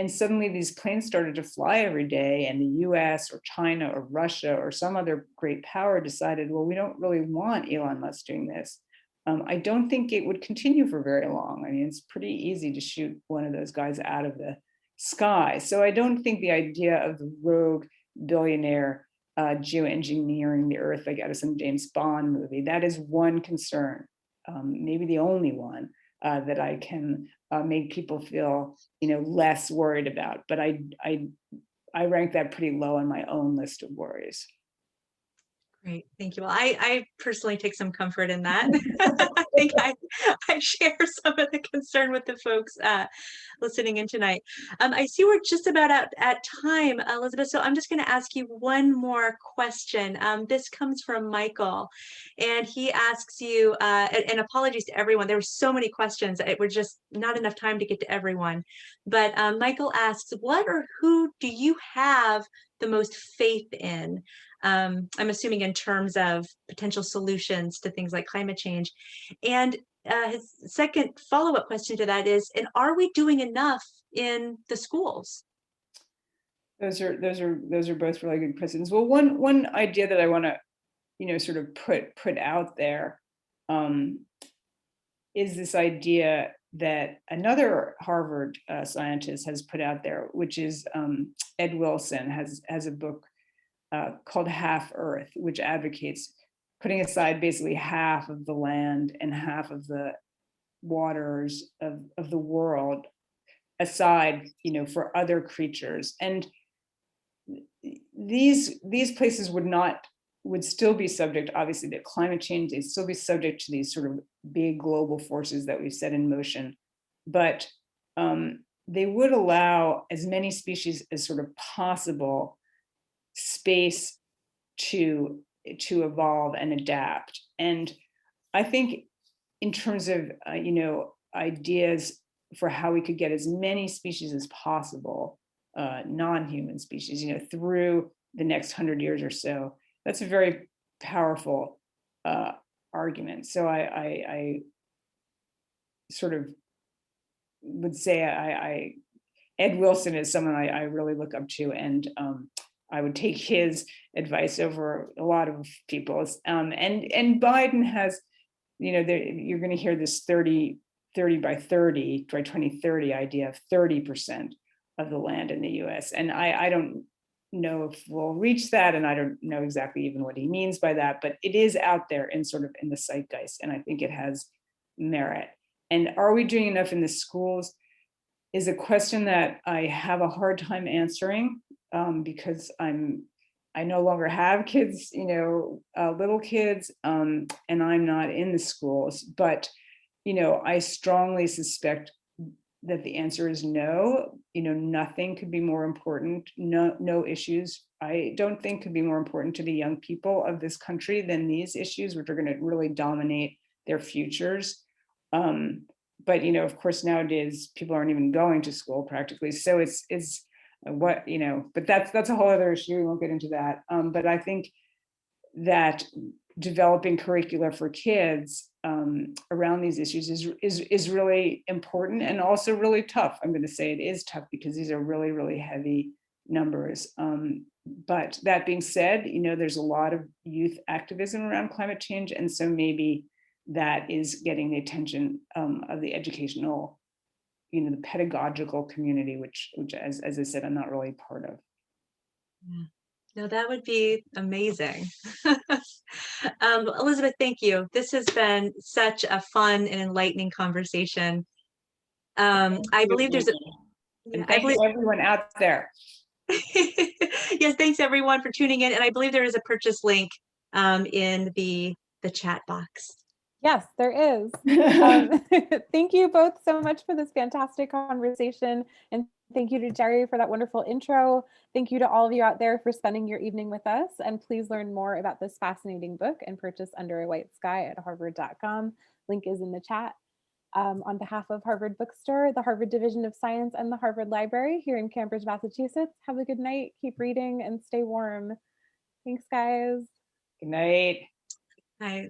suddenly these planes started to fly every day, and the US or China or Russia or some other great power decided, well, we don't really want Elon Musk doing this. I don't think it would continue for very long. I mean, it's pretty easy to shoot one of those guys out of the sky. So I don't think the idea of the rogue billionaire geoengineering the earth like out of some James Bond movie, that is one concern, maybe the only one that I can make people feel less worried about. But I rank that pretty low on my own list of worries. Great, thank you. Well, I personally take some comfort in that. I think I share some of the concern with the folks listening in tonight. I see we're just about at time, Elizabeth, so I'm just going to ask you one more question. This comes from Michael, and he asks you, and apologies to everyone, there were so many questions, it was just not enough time to get to everyone, but Michael asks, what or who do you have the most faith in? I'm assuming in terms of potential solutions to things like climate change. And his second follow-up question to that is, and are we doing enough in the schools? Those are both really good questions. Well, one idea that I want to sort of put out there is this idea that another Harvard scientist has put out there, which is Ed Wilson has a book called Half Earth, which advocates putting aside basically half of the land and half of the waters of the world aside, for other creatures. And these places would still be subject, obviously, to climate change. They'd still be subject to these sort of big global forces that we've set in motion. But they would allow as many species as sort of possible space to evolve and adapt. And I think in terms of ideas for how we could get as many species as possible, non-human species, through the next 100 years or so, that's a very powerful argument. So I sort of would say Ed Wilson is someone I really look up to, and I would take his advice over a lot of people's. And Biden has, you're going to hear this 30 by 30 by 2030 idea of 30% of the land in the US. And I don't know if we'll reach that, and I don't know exactly even what he means by that, but it is out there in sort of in the zeitgeist, and I think it has merit. And are we doing enough in the schools is a question that I have a hard time answering, because I no longer have kids, little kids, and I'm not in the schools. But I strongly suspect that the answer is no. Nothing could be more important. No issues I don't think could be more important to the young people of this country than these issues, which are going to really dominate their futures. But of course, nowadays people aren't even going to school practically. So it's what but that's a whole other issue. We won't get into that. But I think that developing curricula for kids around these issues is really important, and also really tough. I'm going to say it is tough because these are really, really heavy numbers. But that being said, there's a lot of youth activism around climate change. And so maybe that is getting the attention of the educational, the pedagogical community, which as I said, I'm not really part of. Yeah. No, that would be amazing. Elizabeth, thank you. This has been such a fun and enlightening conversation. I believe there's a... And thank you everyone out there. Yes, thanks everyone for tuning in. And I believe there is a purchase link in the chat box. Yes, there is. Thank you both so much for this fantastic conversation. And thank you to Jerry for that wonderful intro. Thank you to all of you out there for spending your evening with us. And please learn more about this fascinating book and purchase Under a White Sky at harvard.com. Link is in the chat. On behalf of Harvard Bookstore, the Harvard Division of Science, and the Harvard Library here in Cambridge, Massachusetts, have a good night, keep reading, and stay warm. Thanks, guys. Good night. Bye.